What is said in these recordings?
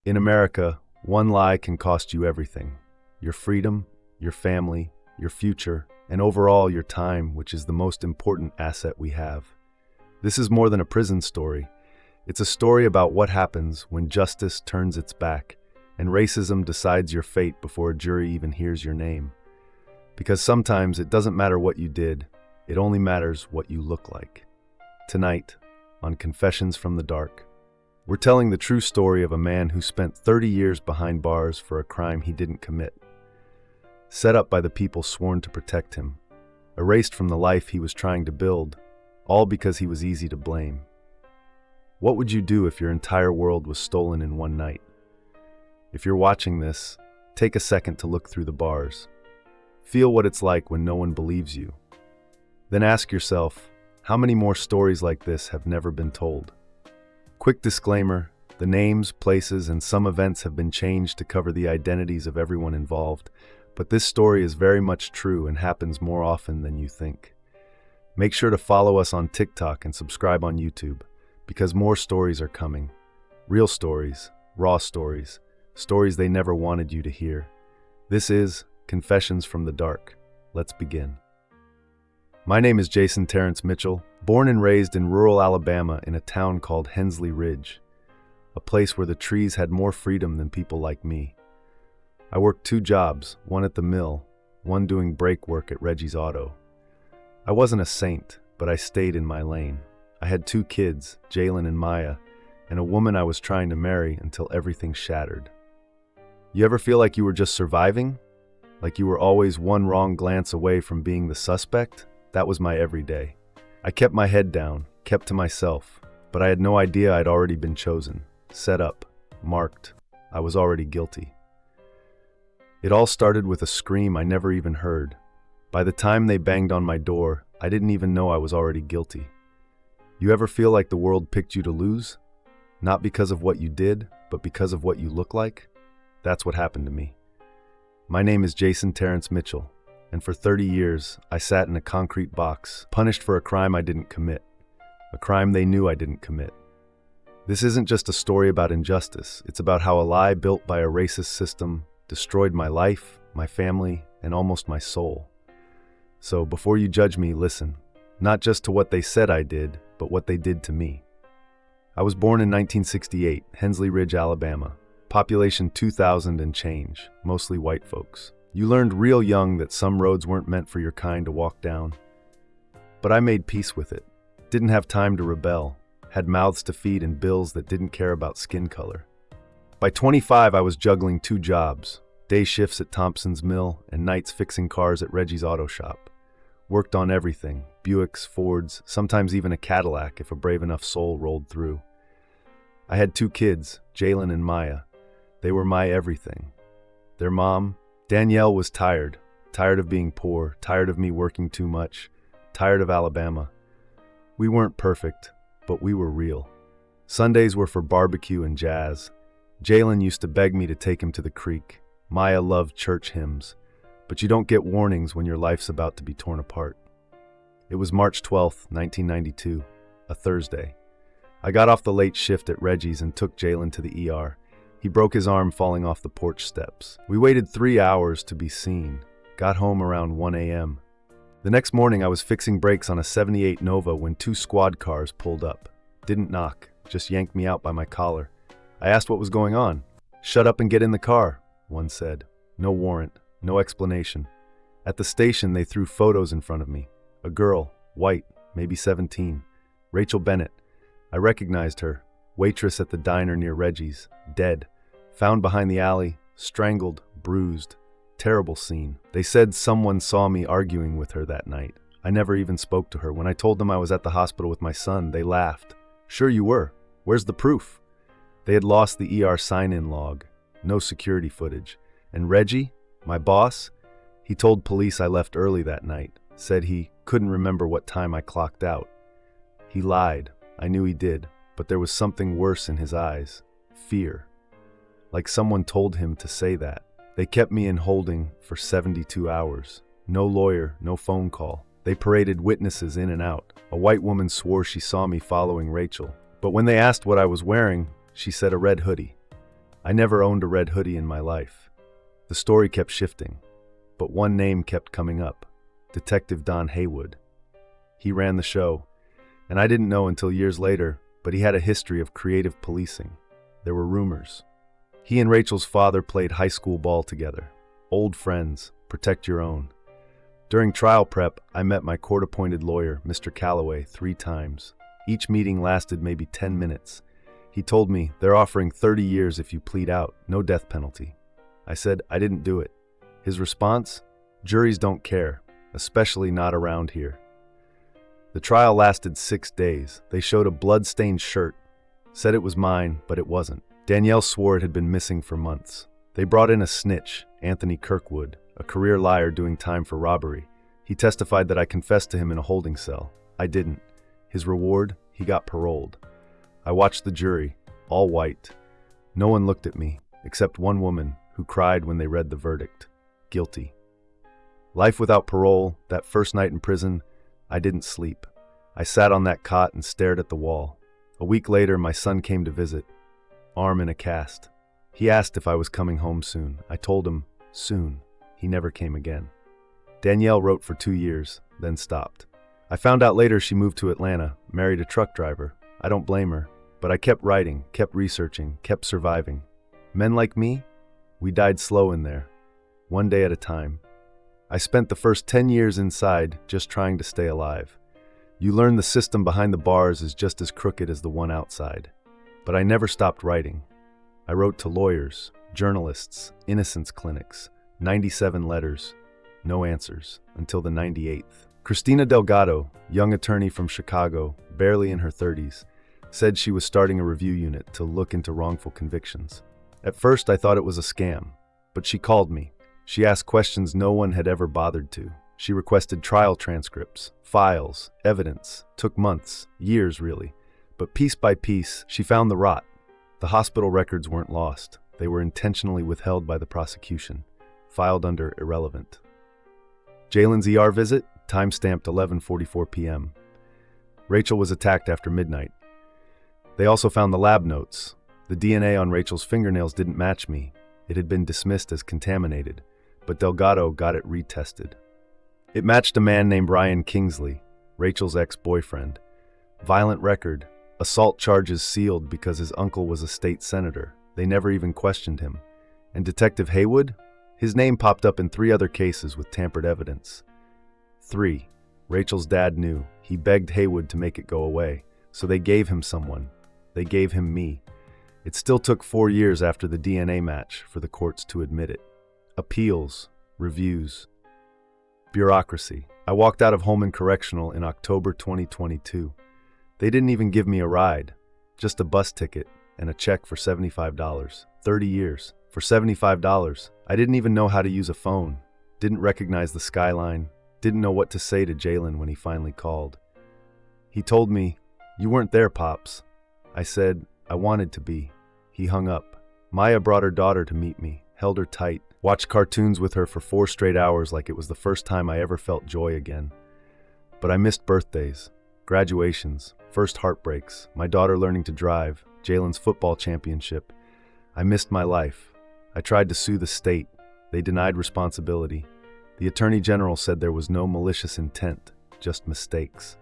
In America, one lie can cost you everything: your freedom, your family, your future, and overall your time, which is the most important asset we have. This is more than a prison story. It's a story about what happens when justice turns its back and racism decides your fate before a jury even hears your name. Because sometimes it doesn't matter what you did, it only matters what you look like. Tonight, on Confessions from the Dark, we're telling the true story of a man who spent 30 years behind bars for a crime he didn't commit, set up by the people sworn to protect him, erased from the life he was trying to build, all because he was easy to blame. What would you do if your entire world was stolen in one night? If you're watching this, take a second to look through the bars. Feel what it's like when no one believes you. Then ask yourself, how many more stories like this have never been told? Quick disclaimer, the names, places, and some events have been changed to cover the identities of everyone involved, but this story is very much true and happens more often than you think. Make sure to follow us on TikTok and subscribe on YouTube, because more stories are coming. Real stories, raw stories, stories they never wanted you to hear. This is Confessions from the Dark. Let's begin. My name is Jason Terrence Mitchell, born and raised in rural Alabama in a town called Hensley Ridge, a place where the trees had more freedom than people like me. I worked 2 jobs, one at the mill, one doing brake work at Reggie's Auto. I wasn't a saint, but I stayed in my lane. I had 2 kids, Jalen and Maya, and a woman I was trying to marry until everything shattered. You ever feel like you were just surviving? Like you were always one wrong glance away from being the suspect? That was my everyday. I kept my head down, kept to myself, but I had no idea I'd already been chosen, set up, marked. I was already guilty. It all started with a scream I never even heard. By the time they banged on my door, I didn't even know I was already guilty. You ever feel like the world picked you to lose? Not because of what you did, but because of what you look like? That's what happened to me. My name is Jason Terrence Mitchell, and for 30 years, I sat in a concrete box, punished for a crime I didn't commit, a crime they knew I didn't commit. This isn't just a story about injustice, it's about how a lie built by a racist system destroyed my life, my family, and almost my soul. So before you judge me, listen, not just to what they said I did, but what they did to me. I was born in 1968, Hensley Ridge, Alabama. Population 2,000 and change, mostly white folks. You learned real young that some roads weren't meant for your kind to walk down. But I made peace with it. Didn't have time to rebel. Had mouths to feed and bills that didn't care about skin color. By 25, I was juggling 2 jobs, day shifts at Thompson's Mill and nights fixing cars at Reggie's Auto Shop. Worked on everything, Buicks, Fords, sometimes even a Cadillac if a brave enough soul rolled through. I had 2 kids, Jalen and Maya. They were my everything. Their mom, Danielle, was tired of being poor, tired of me working too much, tired of Alabama. We weren't perfect, but we were real. Sundays were for barbecue and jazz. Jalen used to beg me to take him to the creek. Maya loved church hymns, but you don't get warnings when your life's about to be torn apart. It was March 12th, 1992, a Thursday. I got off the late shift at Reggie's and took Jalen to the ER. He broke his arm falling off the porch steps. We waited 3 hours to be seen. Got home around 1 a.m. The next morning I was fixing brakes on a 78 Nova when 2 squad cars pulled up. Didn't knock, just yanked me out by my collar. I asked what was going on. "Shut up and get in the car," one said. No warrant, no explanation. At the station they threw photos in front of me. A girl, white, maybe 17. Rachel Bennett. I recognized her. Waitress at the diner near Reggie's, dead. Found behind the alley, strangled, bruised. Terrible scene. They said someone saw me arguing with her that night. I never even spoke to her. When I told them I was at the hospital with my son, they laughed. "Sure you were. Where's the proof?" They had lost the ER sign-in log. No security footage. And Reggie, my boss, he told police I left early that night. Said he couldn't remember what time I clocked out. He lied. I knew he did. But there was something worse in his eyes. Fear. Like someone told him to say that. They kept me in holding for 72 hours. No lawyer, no phone call. They paraded witnesses in and out. A white woman swore she saw me following Rachel. But when they asked what I was wearing, she said a red hoodie. I never owned a red hoodie in my life. The story kept shifting, but one name kept coming up: Detective Don Haywood. He ran the show, and I didn't know until years later, but he had a history of creative policing. There were rumors. He and Rachel's father played high school ball together. Old friends, protect your own. During trial prep, I met my court-appointed lawyer, Mr. Calloway, 3 times. Each meeting lasted maybe 10 minutes. He told me, they're offering 30 years if you plead out, no death penalty. I said I didn't do it. His response? Juries don't care, especially not around here. The trial lasted 6 days. They showed a blood-stained shirt, said it was mine, but it wasn't. Danielle swore it had been missing for months. They brought in a snitch, Anthony Kirkwood, a career liar doing time for robbery. He testified that I confessed to him in a holding cell. I didn't. His reward? He got paroled. I watched the jury, all white. No one looked at me, except one woman who cried when they read the verdict. Guilty. Life without parole, that first night in prison, I didn't sleep. I sat on that cot and stared at the wall. A week later, my son came to visit, arm in a cast. He asked if I was coming home soon. I told him, soon. He never came again. Danielle wrote for 2 years, then stopped. I found out later she moved to Atlanta, married a truck driver. I don't blame her, but I kept writing, kept researching, kept surviving. Men like me? We died slow in there, one day at a time. I spent the first 10 years inside just trying to stay alive. You learn the system behind the bars is just as crooked as the one outside. But I never stopped writing. I wrote to lawyers, journalists, innocence clinics, 97 letters, no answers, until the 98th. Christina Delgado, young attorney from Chicago, barely in her 30s, said she was starting a review unit to look into wrongful convictions. At first I thought it was a scam, but she called me. She asked questions no one had ever bothered to. She requested trial transcripts, files, evidence. Took months, years really. But piece by piece, she found the rot. The hospital records weren't lost. They were intentionally withheld by the prosecution, filed under irrelevant. Jalen's ER visit, time-stamped 11:44 p.m. Rachel was attacked after midnight. They also found the lab notes. The DNA on Rachel's fingernails didn't match me. It had been dismissed as contaminated, but Delgado got it retested. It matched a man named Ryan Kingsley, Rachel's ex-boyfriend. Violent record, assault charges sealed because his uncle was a state senator. They never even questioned him. And Detective Haywood? His name popped up in 3 other cases with tampered evidence. 3. Rachel's dad knew. He begged Haywood to make it go away, so they gave him someone. They gave him me. It still took 4 years after the DNA match for the courts to admit it. Appeals, reviews, bureaucracy. I walked out of Holman Correctional in October 2022. They didn't even give me a ride, just a bus ticket and a check for $75. 30 years. For $75, I didn't even know how to use a phone, didn't recognize the skyline, didn't know what to say to Jalen when he finally called. He told me, "You weren't there, Pops." I said, "I wanted to be." He hung up. Maya brought her daughter to meet me, held her tight, watched cartoons with her for 4 straight hours like it was the first time I ever felt joy again. But I missed birthdays, graduations, first heartbreaks, my daughter learning to drive, Jalen's football championship. I missed my life. I tried to sue the state. They denied responsibility. The Attorney General said there was no malicious intent, just mistakes.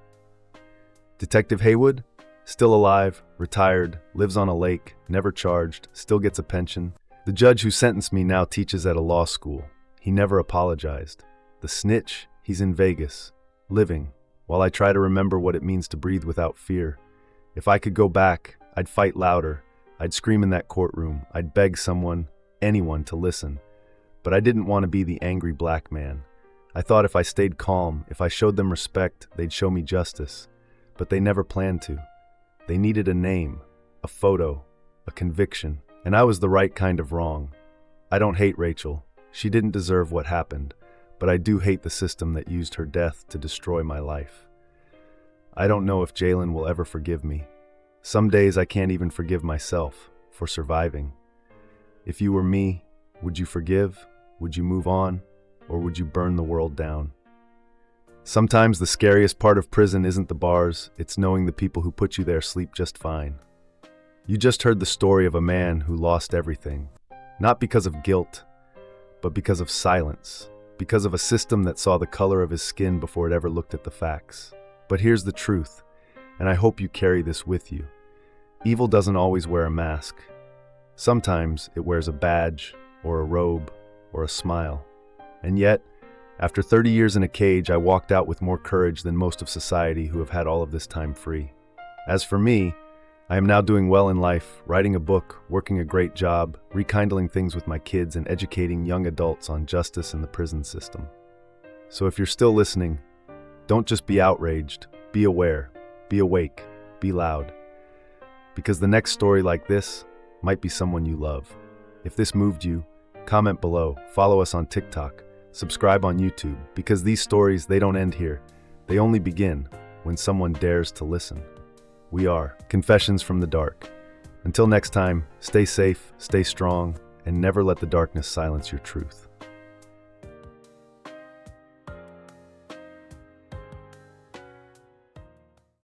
Detective Haywood? Still alive, retired, lives on a lake, never charged, still gets a pension. The judge who sentenced me now teaches at a law school. He never apologized. The snitch? He's in Vegas, living, while I try to remember what it means to breathe without fear. If I could go back, I'd fight louder. I'd scream in that courtroom. I'd beg someone, anyone, to listen. But I didn't want to be the angry black man. I thought if I stayed calm, if I showed them respect, they'd show me justice. But they never planned to. They needed a name, a photo, a conviction. And I was the right kind of wrong. I don't hate Rachel. She didn't deserve what happened. But I do hate the system that used her death to destroy my life. I don't know if Jalen will ever forgive me. Some days I can't even forgive myself for surviving. If you were me, would you forgive? Would you move on? Or would you burn the world down? Sometimes the scariest part of prison isn't the bars, it's knowing the people who put you there sleep just fine. You just heard the story of a man who lost everything, not because of guilt, but because of silence, because of a system that saw the color of his skin before it ever looked at the facts. But here's the truth, and I hope you carry this with you. Evil doesn't always wear a mask. Sometimes it wears a badge, or a robe, or a smile. And yet, after 30 years in a cage, I walked out with more courage than most of society who have had all of this time free. As for me, I am now doing well in life, writing a book, working a great job, rekindling things with my kids, and educating young adults on justice in the prison system. So if you're still listening, don't just be outraged, be aware, be awake, be loud. Because the next story like this might be someone you love. If this moved you, comment below, follow us on TikTok, subscribe on YouTube, because these stories, they don't end here. They only begin when someone dares to listen. We are Confessions from the Dark. Until next time, stay safe, stay strong, and never let the darkness silence your truth.